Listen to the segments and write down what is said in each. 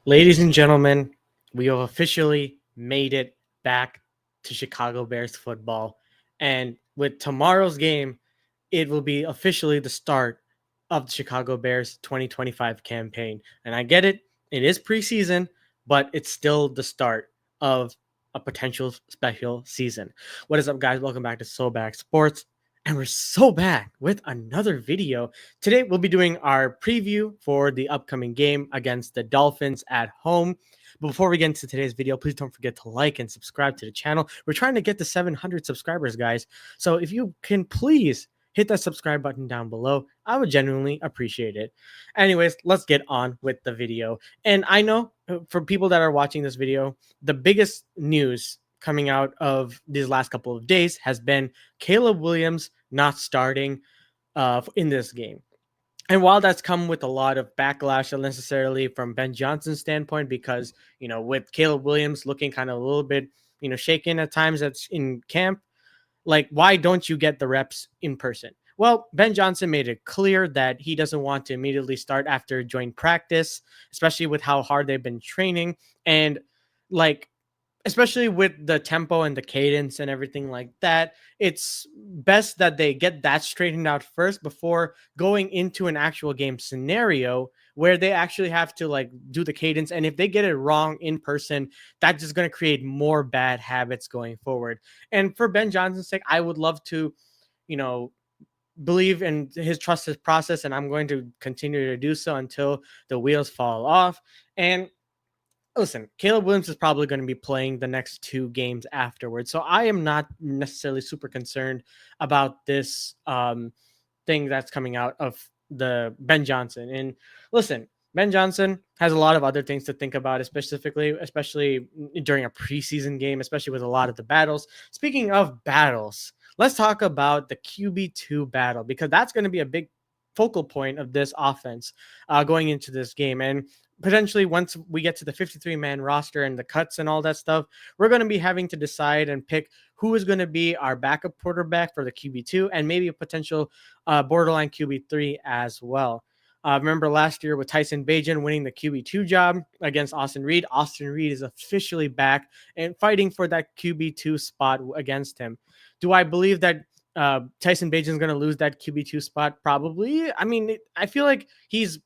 Ladies and gentlemen, we have officially made it back to Chicago Bears football. And with tomorrow's game, it will be officially the start of the Chicago Bears 2025 campaign. And I get it, it is preseason, but it's still the start of a potential special season. What is up, guys? Welcome back to SoBackSports. And we're so back with another video. Today, we'll be doing our preview for the upcoming game against the Dolphins at home. But before we get into today's video, please don't forget to like and subscribe to the channel. We're trying to get to 700 subscribers, guys. So if you can please hit that subscribe button down below, I would genuinely appreciate it. Anyways, let's get on with the video. And I know for people that are watching this video, the biggest news coming out of these last couple of days has been Caleb Williams not starting in this game. And while that's come with a lot of backlash unnecessarily from Ben Johnson's standpoint, because, with Caleb Williams looking kind of a little bit, shaken at times that's in camp, like, why don't you get the reps in person? Well, Ben Johnson made it clear that he doesn't want to immediately start after joint practice, especially with how hard they've been training. And like, especially with the tempo and the cadence and everything like that, it's best that they get that straightened out first before going into an actual game scenario where they actually have to like do the cadence. And if they get it wrong in person, that's just going to create more bad habits going forward. And for Ben Johnson's sake, I would love to, you know, believe in his trust his process, and I'm going to continue to do so until the wheels fall off. And listen, Caleb Williams is probably going to be playing the next two games afterwards. So I am not necessarily super concerned about this thing that's coming out of the Ben Johnson. And listen, Ben Johnson has a lot of other things to think about, especially during a preseason game, especially with a lot of the battles. Speaking of battles, let's talk about the QB2 battle, because that's going to be a big focal point of this offense going into this game. And potentially once we get to the 53-man roster and the cuts and all that stuff, we're going to be having to decide and pick who is going to be our backup quarterback for the QB2 and maybe a potential borderline QB3 as well. Remember last year with Tyson Bagent winning the QB2 job against Austin Reed. Austin Reed is officially back and fighting for that QB2 spot against him. Do I believe that Tyson Bagent is going to lose that QB2 spot? Probably. I mean, I feel like he's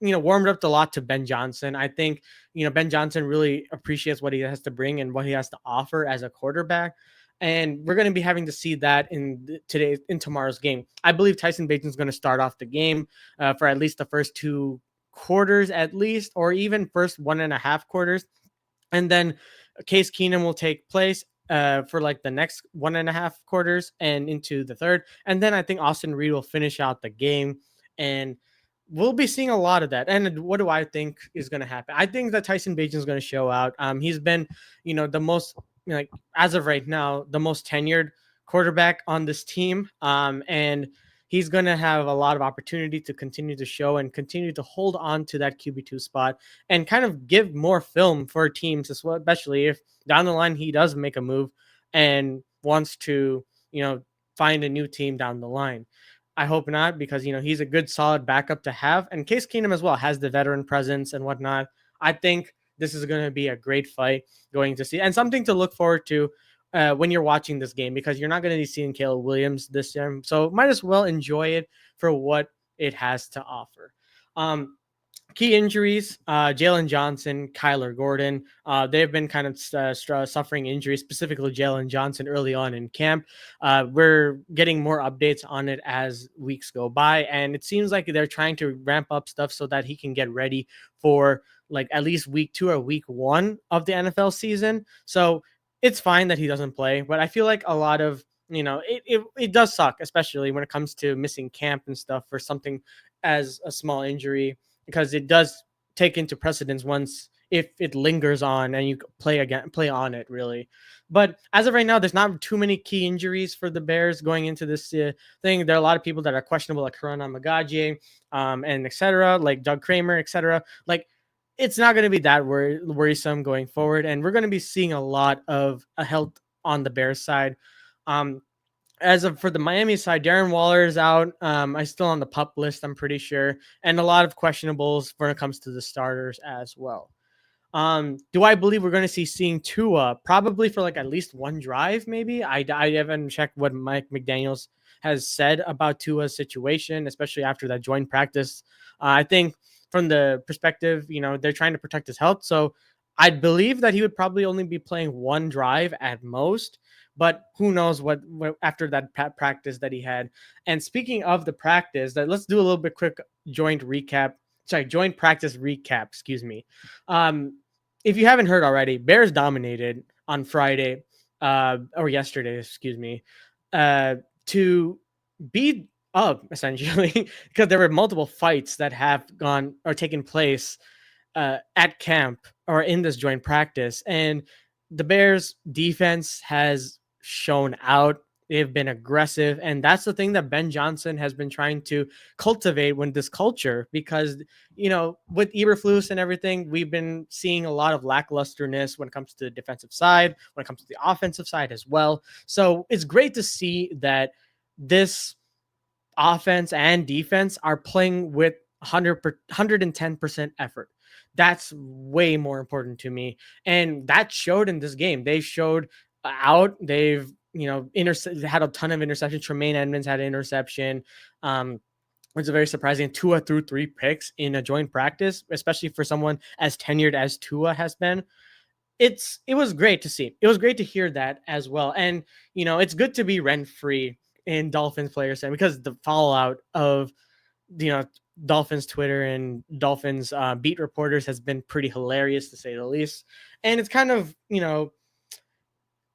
warmed up a lot to Ben Johnson. I think, Ben Johnson really appreciates what he has to bring and what he has to offer as a quarterback. And we're going to be having to see that in tomorrow's game. I believe Tyson Bagent is going to start off the game for at least the first two quarters, at least, or even first 1.5 quarters. And then Case Keenum will take place for like the next 1.5 quarters and into the third. And then I think Austin Reed will finish out the game. And we'll be seeing a lot of that. And what do I think is going to happen? I think that Tyson Bagent is going to show out. He's been, the most, like, as of right now, the most tenured quarterback on this team. And he's going to have a lot of opportunity to continue to show and continue to hold on to that QB2 spot and kind of give more film for teams as well, especially if down the line he does make a move and wants to, find a new team down the line. I hope not, because, he's a good, solid backup to have. And Case Keenum as well has the veteran presence and whatnot. I think this is going to be a great fight going to see, and something to look forward to when you're watching this game, because you're not going to be seeing Caleb Williams this time. So might as well enjoy it for what it has to offer. Key injuries, Jalen Johnson, Kyler Gordon, they've been kind of suffering injuries, specifically Jalen Johnson early on in camp. We're getting more updates on it as weeks go by, and it seems like they're trying to ramp up stuff so that he can get ready for like at least week 2 or week 1 of the NFL season. So it's fine that he doesn't play, but I feel like a lot of, it does suck, especially when it comes to missing camp and stuff for something as a small injury, because it does take into precedence once if it lingers on and you play on it, really. But as of right now, there's not too many key injuries for the Bears going into this thing. There are a lot of people that are questionable, like Corona Magaje, and etc., like Doug Kramer, etc. Like, it's not going to be that worrisome going forward, and we're going to be seeing a lot of health on the Bears side. as of for the Miami side, Darren Waller is out. I still on the pup list, I'm pretty sure, and a lot of questionables when it comes to the starters as well. Do I believe we're going to seeing Tua probably for like at least one drive? Maybe I haven't checked what Mike McDaniel's has said about Tua's situation, especially after that joint practice. I think from the perspective, they're trying to protect his health, so I believe that he would probably only be playing one drive at most. But who knows what after that practice that he had. And speaking of the practice, that let's do a little bit quick joint recap. Sorry, joint practice recap. Excuse me. If you haven't heard already, Bears dominated on Friday, or yesterday, excuse me, uh, to beat up essentially because there were multiple fights that have gone or taken place at camp or in this joint practice. And the Bears defense has shown out. They've been aggressive. And that's the thing that Ben Johnson has been trying to cultivate with this culture because, with Eberflus and everything, we've been seeing a lot of lacklusterness when it comes to the defensive side, when it comes to the offensive side as well. So it's great to see that this offense and defense are playing with 110% effort. That's way more important to me. And that showed in this game. They showed out. They've, had a ton of interceptions. Tremaine Edmonds had an interception. Which is very surprising. Tua threw 3 picks in a joint practice, especially for someone as tenured as Tua has been. It was great to see. It was great to hear that as well. And it's good to be rent free in Dolphins players because the fallout of you know Dolphins Twitter and Dolphins beat reporters has been pretty hilarious to say the least. And it's kind of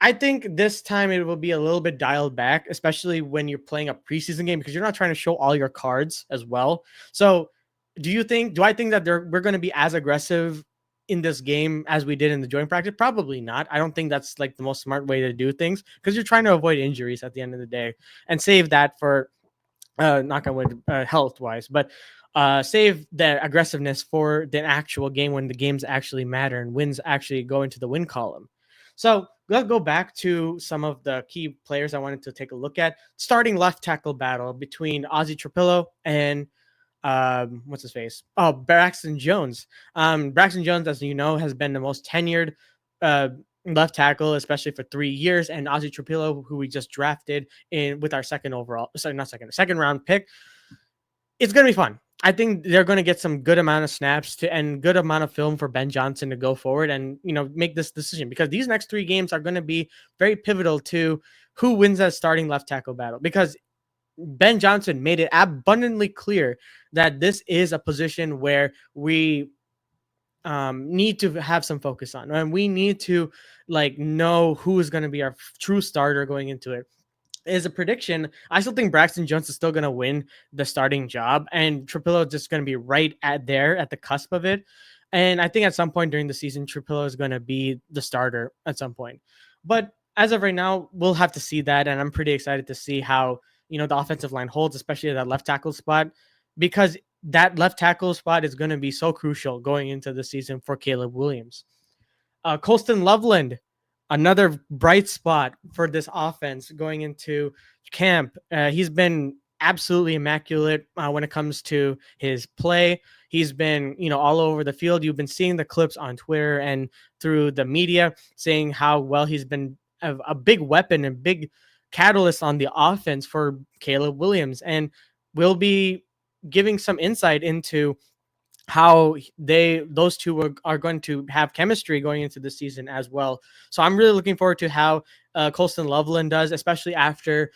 I think this time it will be a little bit dialed back, especially when you're playing a preseason game because you're not trying to show all your cards as well. So, do I think that we're going to be as aggressive in this game as we did in the joint practice? Probably not. I don't think that's like the most smart way to do things because you're trying to avoid injuries at the end of the day and save that for knock on wood, health wise, but save the aggressiveness for the actual game when the games actually matter and wins actually go into the win column. So let's go back to some of the key players I wanted to take a look at. Starting left tackle battle between Ozzie Trapillo and what's his face? Oh, Braxton Jones. Braxton Jones, as you know, has been the most tenured uh, left tackle, especially for 3 years. And Ozzie Trapillo, who we just drafted in with our second round pick. It's gonna be fun. I think they're going to get some good amount of snaps and good amount of film for Ben Johnson to go forward and make this decision because these next 3 games are going to be very pivotal to who wins that starting left tackle battle because Ben Johnson made it abundantly clear that this is a position where we need to have some focus on, and we need to know who is going to be our true starter going into it. Is a prediction. I still think Braxton Jones is still going to win the starting job, and Trapillo is just going to be right at the cusp of it. And I think at some point during the season, Trapillo is going to be the starter at some point. But as of right now, we'll have to see that, and I'm pretty excited to see how the offensive line holds, especially at that left tackle spot, because that left tackle spot is going to be so crucial going into the season for Caleb Williams. Colston Loveland, another bright spot for this offense going into camp. He's been absolutely immaculate when it comes to his play. He's been, all over the field. You've been seeing the clips on Twitter and through the media saying how well he's been a big weapon and big catalyst on the offense for Caleb Williams. And we'll be giving some insight into how those two are going to have chemistry going into the season as well. So I'm really looking forward to how Colston Loveland does, especially after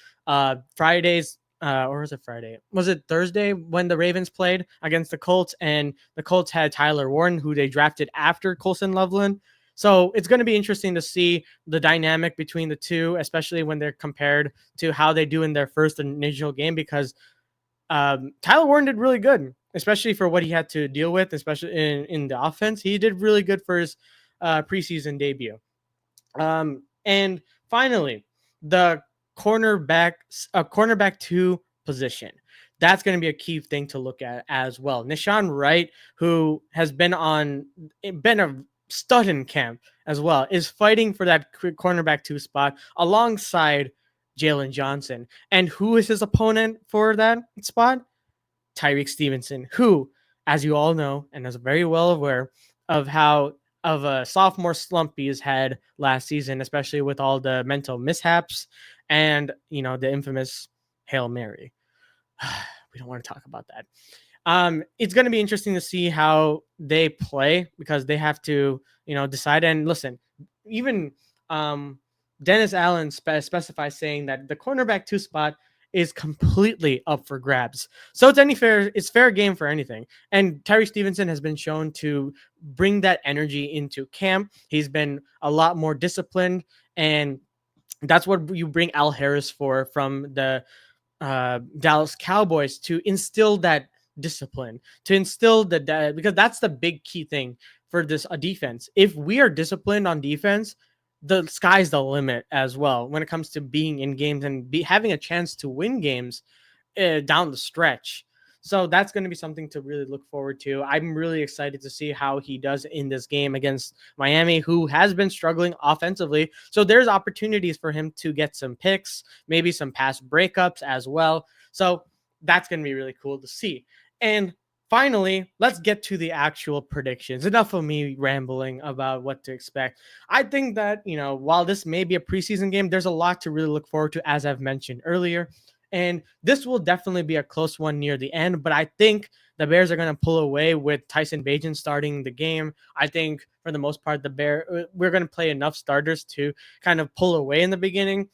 Friday's or was it Friday? Was it Thursday when the Ravens played against the Colts and the Colts had Tyler Warren, who they drafted after Colston Loveland. So it's going to be interesting to see the dynamic between the two, especially when they're compared to how they do in their first initial game, because Tyler Warren did really good, especially for what he had to deal with, especially in the offense. He did really good for his preseason debut. And finally, the cornerback 2 position. That's going to be a key thing to look at as well. Nishan Wright, who has been a stud in camp as well, is fighting for that cornerback 2 spot alongside Jalen Johnson. And who is his opponent for that spot? Tyreek Stevenson, who, as you all know, and is very well aware of how of a sophomore slump he's had last season, especially with all the mental mishaps and the infamous Hail Mary. We don't want to talk about that. It's going to be interesting to see how they play because they have to, decide. And listen, even Dennis Allen specifies saying that the cornerback 2 spot is completely up for grabs. So it's fair game for anything. And Terry Stevenson has been shown to bring that energy into camp. He's been a lot more disciplined, and that's what you bring Al Harris from the Dallas Cowboys, to instill that discipline, to instill because that's the big key thing for this defense. If we are disciplined on defense, the sky's the limit as well when it comes to being in games and having a chance to win games down the stretch. So that's going to be something to really look forward to. I'm really excited to see how he does in this game against Miami, who has been struggling offensively. So there's opportunities for him to get some picks, maybe some pass breakups as well. So that's going to be really cool to see. And finally, let's get to the actual predictions. Enough of me rambling about what to expect. I think that, while this may be a preseason game, there's a lot to really look forward to, as I've mentioned earlier. And this will definitely be a close one near the end, but I think the Bears are going to pull away with Tyson Bagent starting the game. I think for the most part, we're going to play enough starters to kind of pull away in the beginning.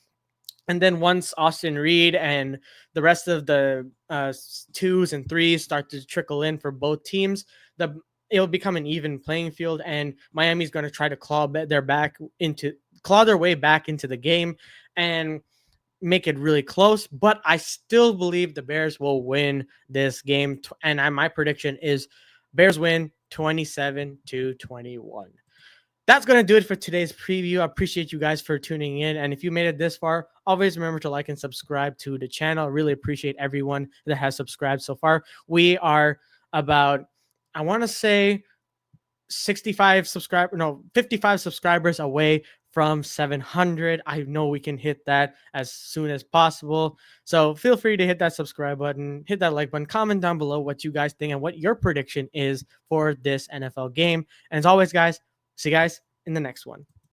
And then once Austin Reed and the rest of the 2s and 3s start to trickle in for both teams, it'll become an even playing field, and Miami's going to try to claw their way back into the game and make it really close. But I still believe the Bears will win this game, and my prediction is Bears win 27-21. That's going to do it for today's preview. I appreciate you guys for tuning in. And if you made it this far, always remember to like and subscribe to the channel. I really appreciate everyone that has subscribed so far. We are about, I want to say 55 subscribers away from 700. I know we can hit that as soon as possible. So feel free to hit that subscribe button, hit that like button, comment down below what you guys think and what your prediction is for this NFL game. And as always, guys, see you guys in the next one.